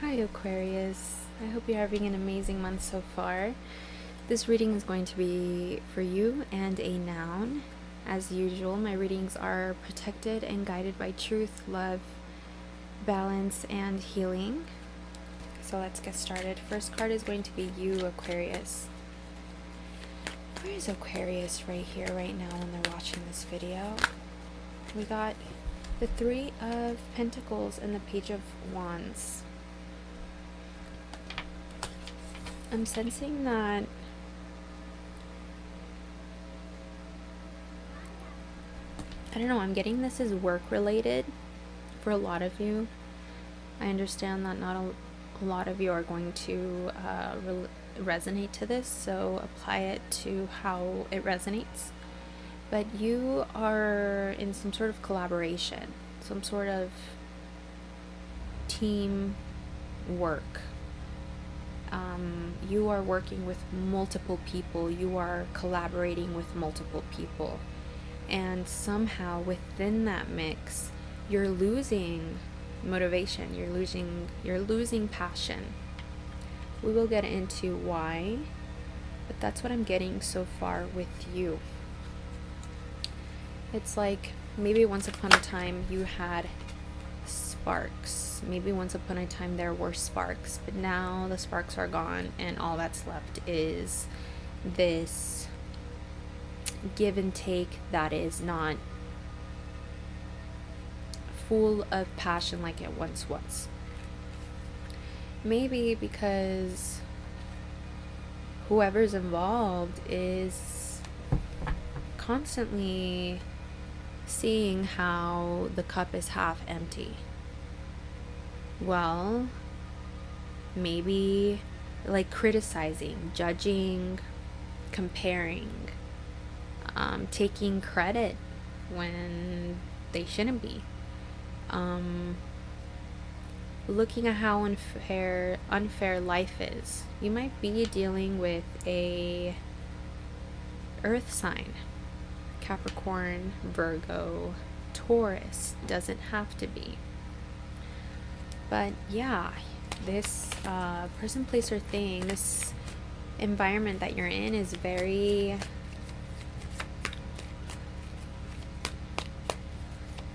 Hi Aquarius, I hope you're having an amazing month so far. This reading is going to be for you and a noun. As usual, my readings are protected and guided by truth, love, balance, and healing. So let's get started. First card is going to be you, Aquarius. Where is Aquarius right here, right now, when they're watching this video? We got the Three of Pentacles and the Page of Wands. I'm sensing that I don't know, I'm getting this is work related for a lot of you. I understand that not a lot of you are going to resonate to this, so apply it to how it resonates. But you are in some sort of collaboration, some sort of team work. You are working with multiple people, you are collaborating with multiple people, and somehow within that mix you're losing motivation, you're losing passion. We will get into why, but that's what I'm getting so far with you. It's like maybe once upon a time you had sparks. Maybe once upon a time there were sparks, but now the sparks are gone and all that's left is this give and take that is not full of passion like it once was. Maybe because whoever's involved is constantly seeing how the cup is half empty. Well, maybe like criticizing, judging, comparing, taking credit when they shouldn't be, looking at how unfair life is. You might be dealing with a earth sign, Capricorn, Virgo, Taurus, doesn't have to be. But yeah, this person, place, or thing, this environment that you're in is very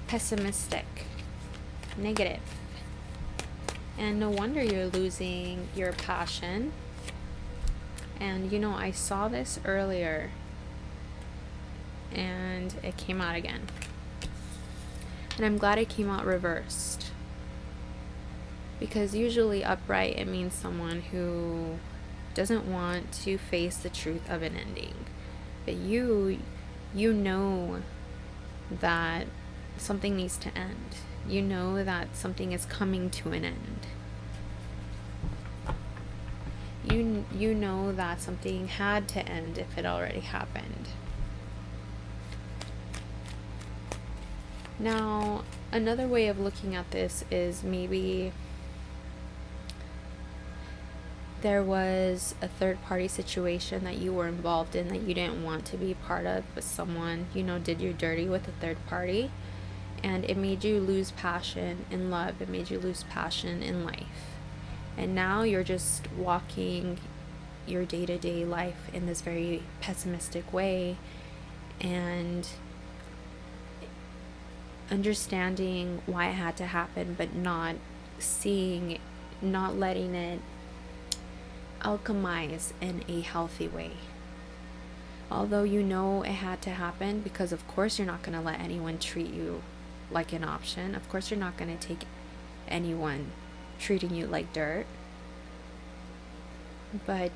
pessimistic, negative. And no wonder you're losing your passion. And you know, I saw this earlier and it came out again. And I'm glad it came out reversed. Because usually upright, it means someone who doesn't want to face the truth of an ending. But you know that something needs to end. You know that something is coming to an end. You know that something had to end if it already happened. Now, another way of looking at this is maybe there was a third-party situation that you were involved in that you didn't want to be part of, but someone, did you dirty with a third party, and it made you lose passion in love. It made you lose passion in life. And now you're just walking your day-to-day life in this very pessimistic way and understanding why it had to happen, but not letting it alchemize in a healthy way. Although you know it had to happen, because of course you're not going to let anyone treat you like an option. Of course you're not going to take anyone treating you like dirt. But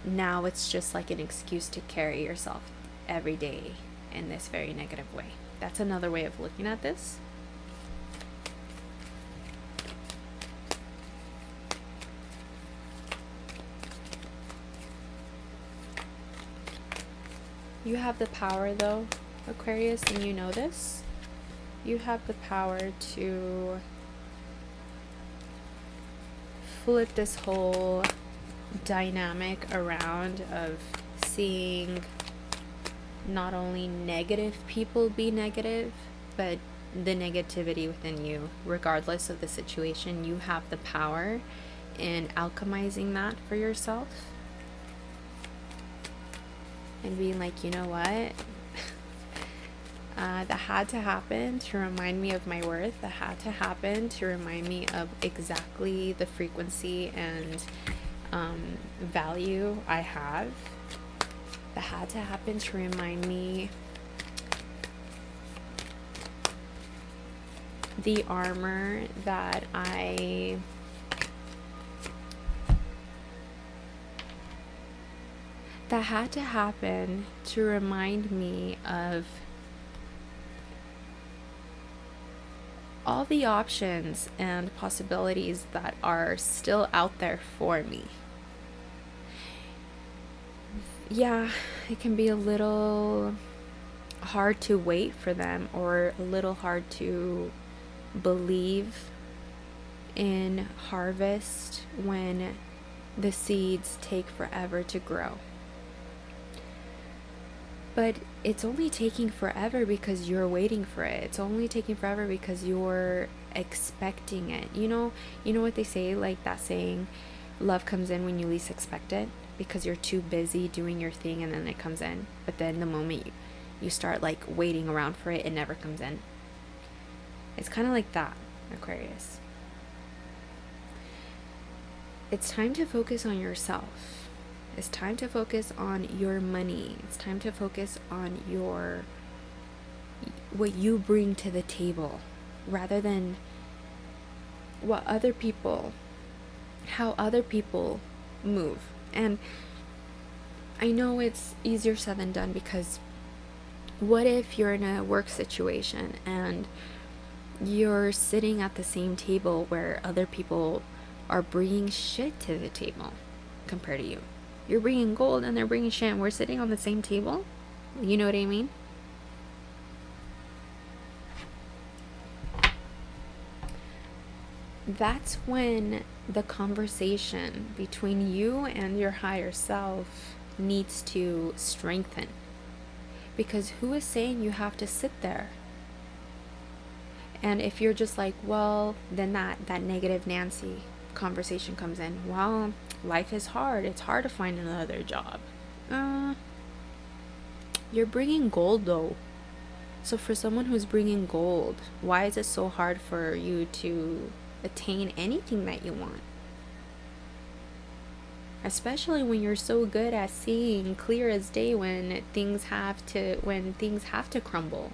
now it's just like an excuse to carry yourself every day in this very negative way. That's another way of looking at this. You have the power, though, Aquarius, and you know this. You have the power to flip this whole dynamic around of seeing not only negative people be negative, but the negativity within you, regardless of the situation. You have the power in alchemizing that for yourself and being like, you know what? That had to happen to remind me of my worth. That had to happen to remind me of exactly the frequency and value I have. That had to happen to remind me the armor that that had to happen to remind me of all the options and possibilities that are still out there for me. Yeah, it can be a little hard to wait for them, or a little hard to believe in harvest when the seeds take forever to grow. But it's only taking forever because you're waiting for it. It's only taking forever because you're expecting it. You know what they say, like that saying, love comes in when you least expect it, because you're too busy doing your thing and then it comes in. But then the moment you start like waiting around for it, it never comes in. It's kind of like that, Aquarius. It's time to focus on yourself. It's time to focus on your money. It's time to focus on what you bring to the table, rather than how other people move. And I know it's easier said than done, because what if you're in a work situation and you're sitting at the same table where other people are bringing shit to the table compared to you? You're bringing gold and they're bringing shit, and we're sitting on the same table. You know what I mean? That's when the conversation between you and your higher self needs to strengthen. Because who is saying you have to sit there? And if you're just like, well, then that negative Nancy conversation comes in. Well, life is hard. It's hard to find another job. You're bringing gold though. So for someone who's bringing gold, why is it so hard for you to attain anything that you want? Especially when you're so good at seeing clear as day when things have to crumble.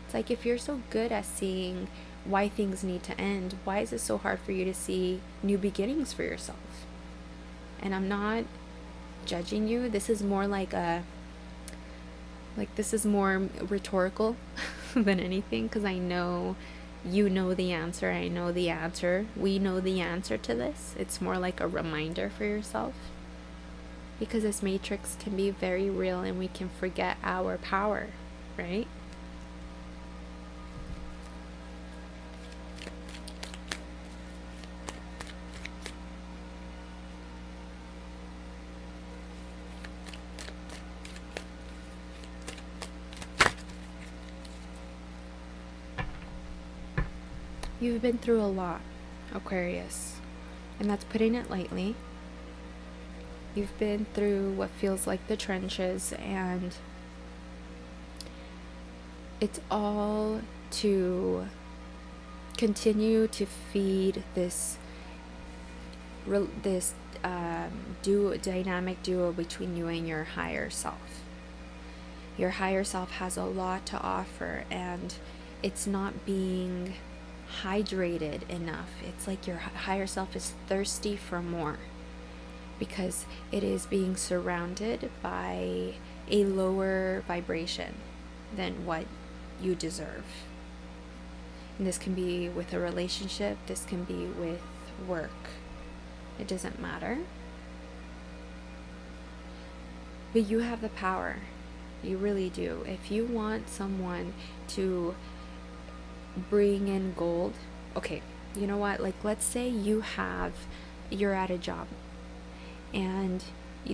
It's like, if you're so good at seeing why things need to end, why is it so hard for you to see new beginnings for yourself? And I'm not judging you. This is more this is more rhetorical than anything, because I know you know the answer. I know the answer. We know the answer to this. It's more like a reminder for yourself, because this matrix can be very real and we can forget our power, right? You've been through a lot, Aquarius, and that's putting it lightly. You've been through what feels like the trenches, and it's all to continue to feed this dynamic duo between you and your higher self. Your higher self has a lot to offer, and it's not being hydrated enough. It's like your higher self is thirsty for more, because it is being surrounded by a lower vibration than what you deserve. And this can be with a relationship, this can be with work. It doesn't matter. But you have the power. You really do. If you want someone to bring in gold, okay, you know what? Like, let's say you're at a job and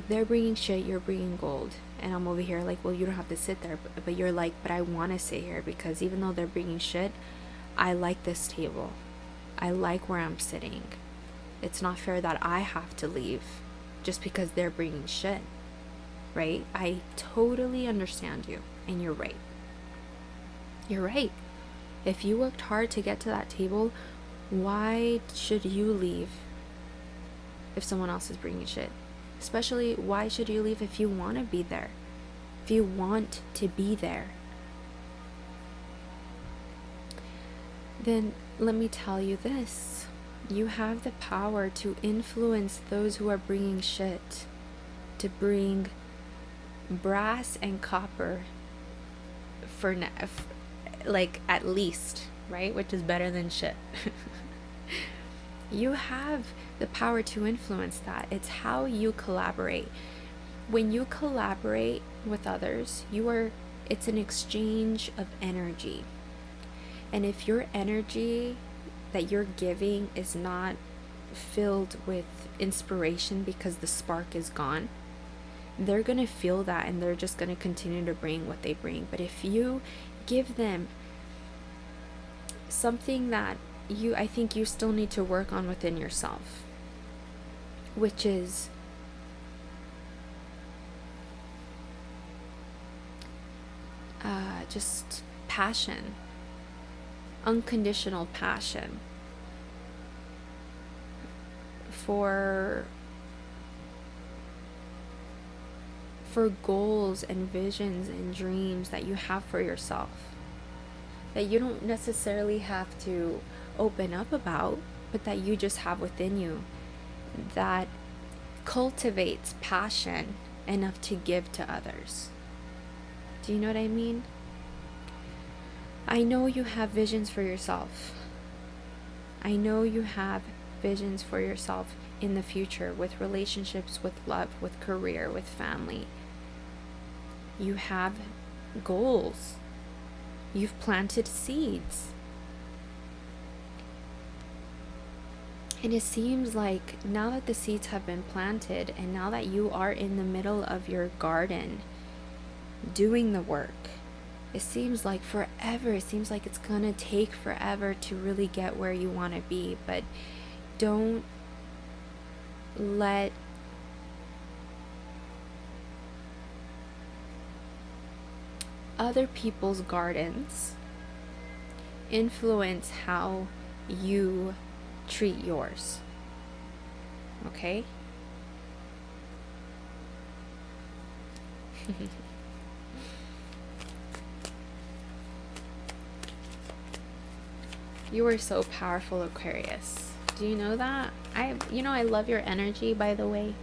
they're bringing shit, you're bringing gold, and I'm over here like, well, you don't have to sit there, but you're like, but I want to sit here, because even though they're bringing shit, I like this table. I like where I'm sitting. It's not fair that I have to leave just because they're bringing shit, right? I totally understand you, and you're right. You're right. If you worked hard to get to that table, why should you leave if someone else is bringing shit? Especially, why should you leave if you want to be there? If you want to be there, then let me tell you this. You have the power to influence those who are bringing shit, to bring brass and copper for like at least, right? Which is better than shit. You have the power to influence that. It's how you collaborate. When you collaborate with others, it's an exchange of energy. And if your energy that you're giving is not filled with inspiration because the spark is gone, they're going to feel that and they're just going to continue to bring what they bring. But if you give them something that I think you still need to work on within yourself, which is just passion, unconditional passion for goals and visions and dreams that you have for yourself, that you don't necessarily have to open up about, but that you just have within you, that cultivates passion enough to give to others. Do you know what I mean? I know you have visions for yourself. I know you have visions for yourself in the future, with relationships, with love, with career, with family. You have goals. You've planted seeds. And it seems like now that the seeds have been planted, and now that you are in the middle of your garden doing the work, it seems like forever. It seems like it's gonna take forever to really get where you want to be. But don't let other people's gardens influence how you treat yours. Okay? You are so powerful, Aquarius. Do you know that? I love your energy, by the way.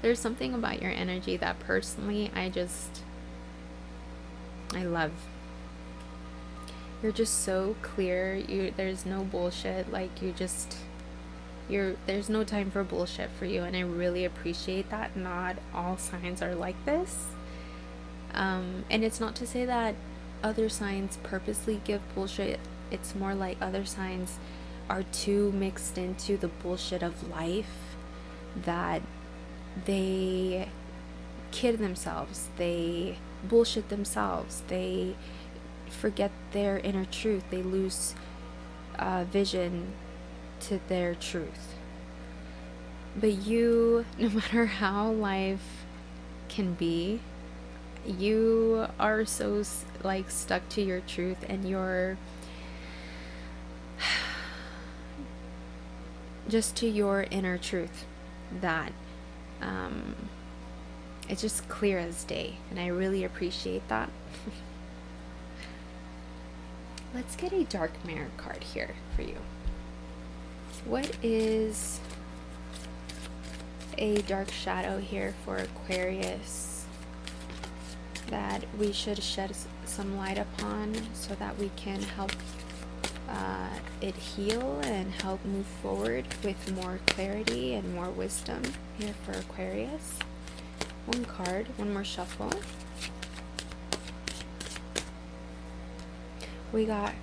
There's something about your energy that personally I love. You're just so clear. There's no bullshit. Like there's no time for bullshit for you, and I really appreciate that. Not all signs are like this. And it's not to say that other signs purposely give bullshit. It's more like other signs are too mixed into the bullshit of life that they kid themselves. They bullshit themselves. They forget their inner truth. They lose vision to their truth. But you, no matter how life can be, you are so stuck to your truth, and you're just to your inner truth, that it's just clear as day, and I really appreciate that. Let's get a dark mirror card here for you. What is a dark shadow here for Aquarius that we should shed some light upon so that we can help it heal and help move forward with more clarity and more wisdom here for Aquarius? One card, one more shuffle. We got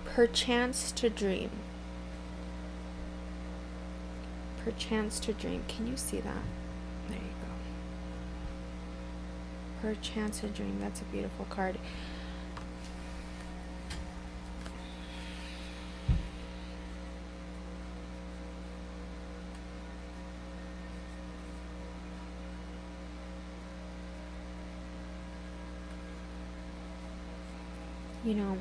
perchance to dream. Perchance to dream. Can you see that? There you go. Perchance to dream. That's a beautiful card. You know,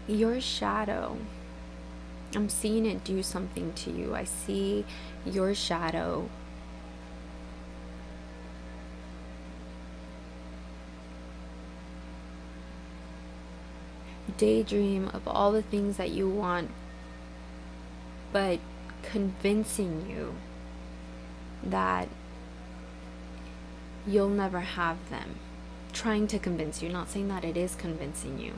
your shadow, I'm seeing it do something to you. I see your shadow daydream of all the things that you want, but convincing you that you'll never have them. Trying to convince you, not saying that it is convincing you,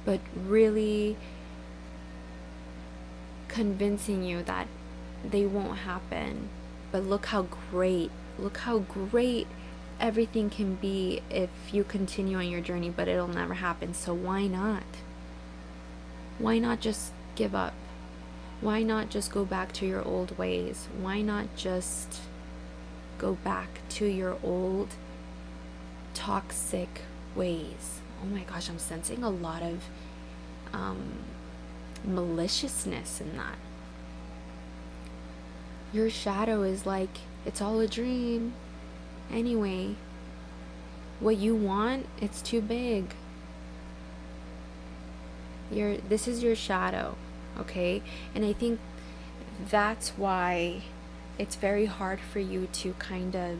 but really convincing you that they won't happen. But look how great everything can be if you continue on your journey, but it'll never happen. So why not? Why not just give up? Why not just go back to your old ways? Why not just go back to your old toxic ways? Oh my gosh, I'm sensing a lot of maliciousness in that. Your shadow is like, it's all a dream. Anyway, what you want, it's too big. This is your shadow, okay? And I think that's why it's very hard for you to kind of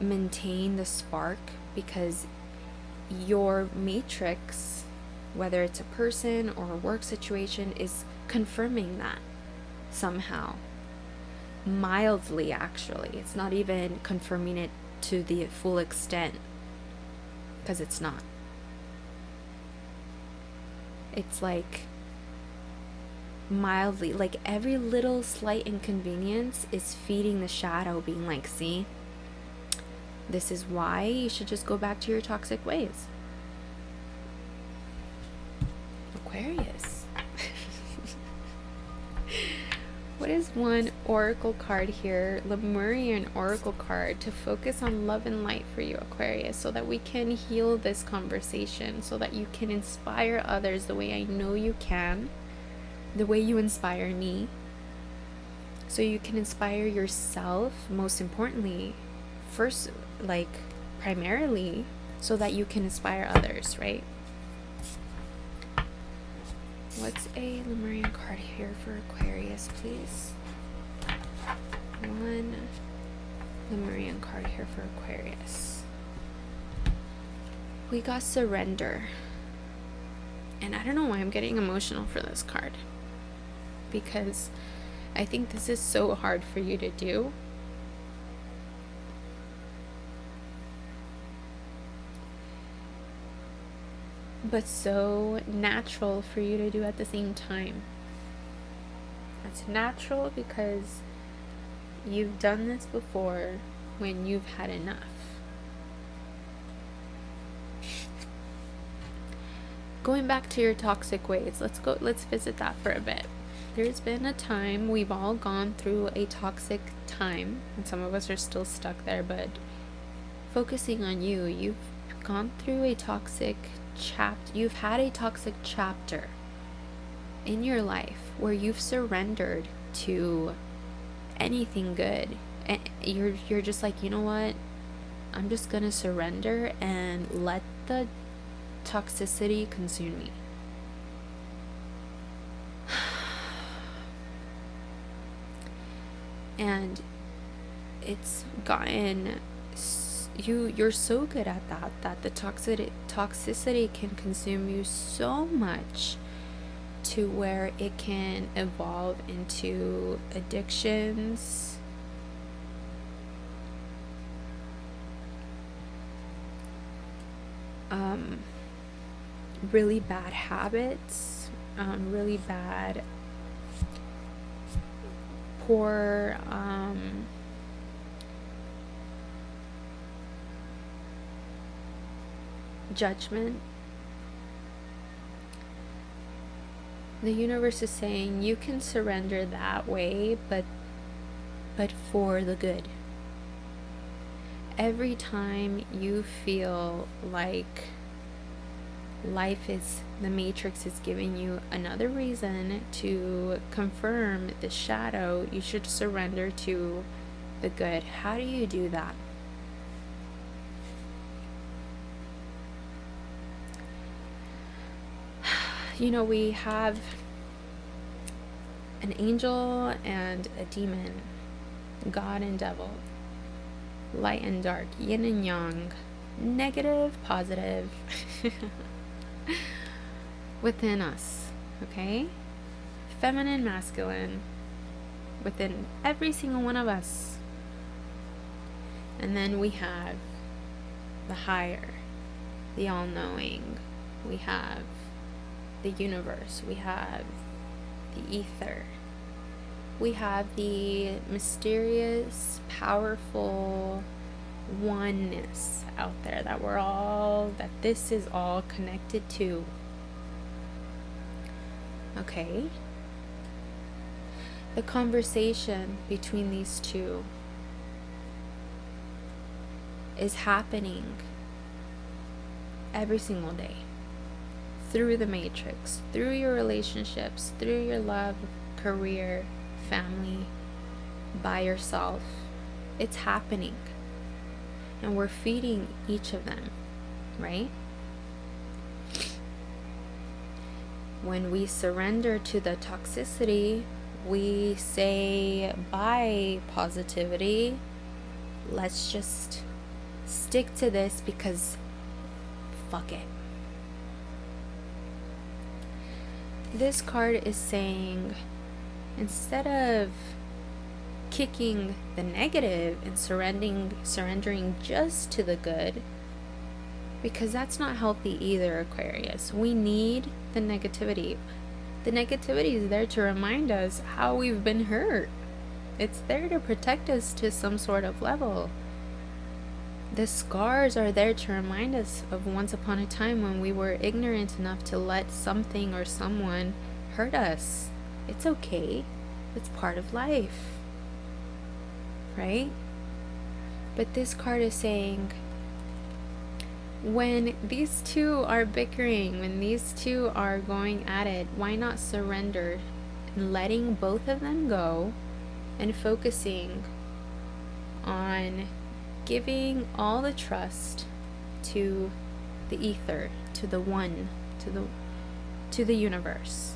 maintain the spark, because your matrix, whether it's a person or a work situation, is confirming that somehow. Mildly, actually. It's not even confirming it to the full extent, because it's not. It's like mildly, like every little slight inconvenience is feeding the shadow, being like, see, this is why you should just go back to your toxic ways. Aquarius. What is one oracle card here, Lemurian oracle card, to focus on love and light for you, Aquarius, so that we can heal this conversation, so that you can inspire others the way I know you can, the way you inspire me, so you can inspire yourself, most importantly, first, like, primarily, so that you can inspire others, right? What's a Lemurian card here for Aquarius, please? One Lemurian card here for Aquarius. We got surrender. And I don't know why I'm getting emotional for this card, because I think this is so hard for you to do. But so natural for you to do at the same time. It's natural because you've done this before when you've had enough. Going back to your toxic ways, let's visit that for a bit. There's been a time, we've all gone through a toxic time, and some of us are still stuck there, but focusing on you, you've gone through a toxic you've had a toxic chapter in your life where you've surrendered to anything good, and you're just like, you know what, I'm just gonna surrender and let the toxicity consume me. And it's gotten, you're so good at that the toxicity can consume you so much to where it can evolve into addictions, really bad habits, really bad, poor, judgment. The universe is saying you can surrender that way, but for the good. Every time you feel like Life is, the matrix is giving you another reason to confirm the shadow. You should surrender to the good. How do you do that? You know, we have an angel and a demon, God and devil, light and dark, yin and yang, negative, positive, within us, okay? Feminine, masculine, within every single one of us. And then we have the higher, the all-knowing. We have the universe. We have the ether. We have the mysterious, powerful oneness out there that this is all connected to. Okay? The conversation between these two is happening every single day. Through the matrix, through your relationships, through your love, career, family, by yourself. It's happening. And we're feeding each of them, right? When we surrender to the toxicity, we say, bye, positivity. Let's just stick to this because fuck it. This card is saying, instead of kicking the negative and surrendering just to the good, because that's not healthy either, Aquarius. We need the negativity. The negativity is there to remind us how we've been hurt. It's there to protect us to some sort of level. The scars are there to remind us of once upon a time when we were ignorant enough to let something or someone hurt us. It's okay. It's part of life. Right? But this card is saying, when these two are bickering, when these two are going at it, why not surrender and letting both of them go and focusing on giving all the trust to the ether, to the one, to the universe.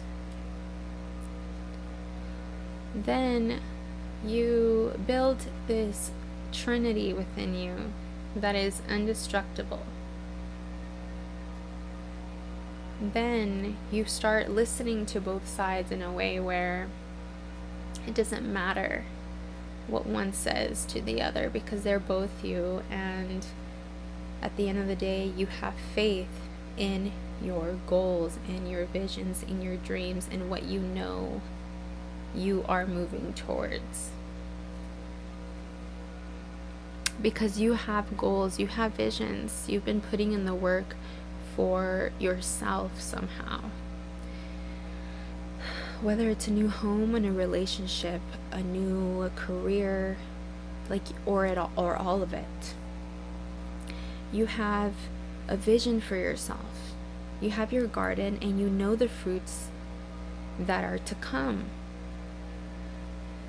Then you build this trinity within you that is indestructible. Then you start listening to both sides in a way where it doesn't matter what one says to the other, because they're both you, and at the end of the day you have faith in your goals, in your visions, in your dreams, in what you know you are moving towards. Because you have goals, you have visions, you've been putting in the work for yourself somehow. Whether it's a new home and a relationship, a new career, or all of it. You have a vision for yourself. You have your garden and you know the fruits that are to come.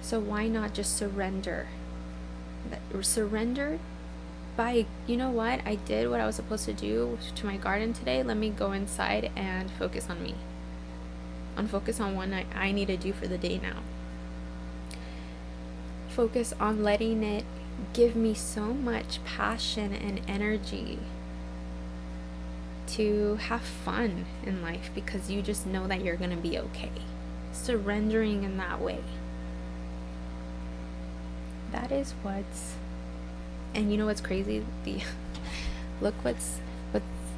So why not just surrender? Surrender by, you know what? I did what I was supposed to do to my garden today. Let me go inside and focus on me. Focus on what I need to do for the day now. Focus on letting it give me so much passion and energy to have fun in life, because you just know that you're going to be okay. Surrendering in that way. That is what's... And you know what's crazy? Look what's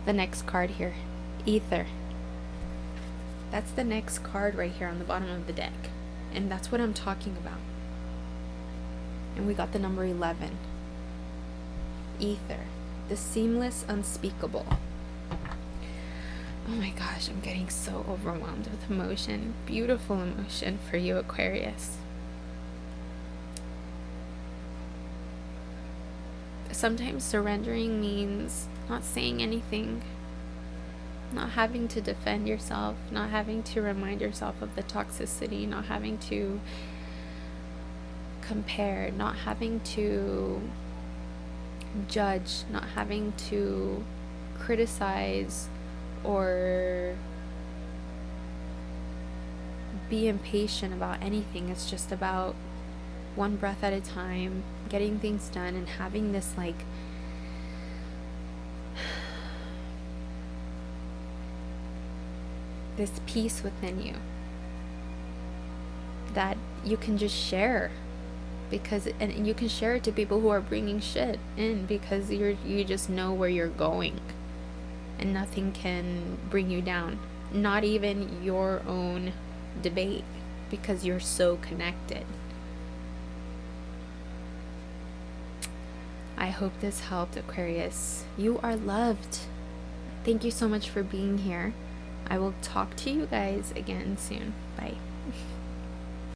the next card here. Ether. That's the next card right here on the bottom of the deck. And that's what I'm talking about. And we got the number 11. Ether. The seamless unspeakable. Oh my gosh, I'm getting so overwhelmed with emotion. Beautiful emotion for you, Aquarius. Sometimes surrendering means not saying anything. not having to defend yourself, not having to remind yourself of the toxicity, not having to compare, not having to judge, not having to criticize or be impatient about anything. It's just about one breath at a time, getting things done, and having this like this peace within you that you can just share, because and you can share it to people who are bringing shit in, because you just know where you're going and nothing can bring you down, not even your own debate, because you're so connected. I hope this helped, Aquarius. You are loved. Thank you so much for being here. I will talk to you guys again soon. Bye.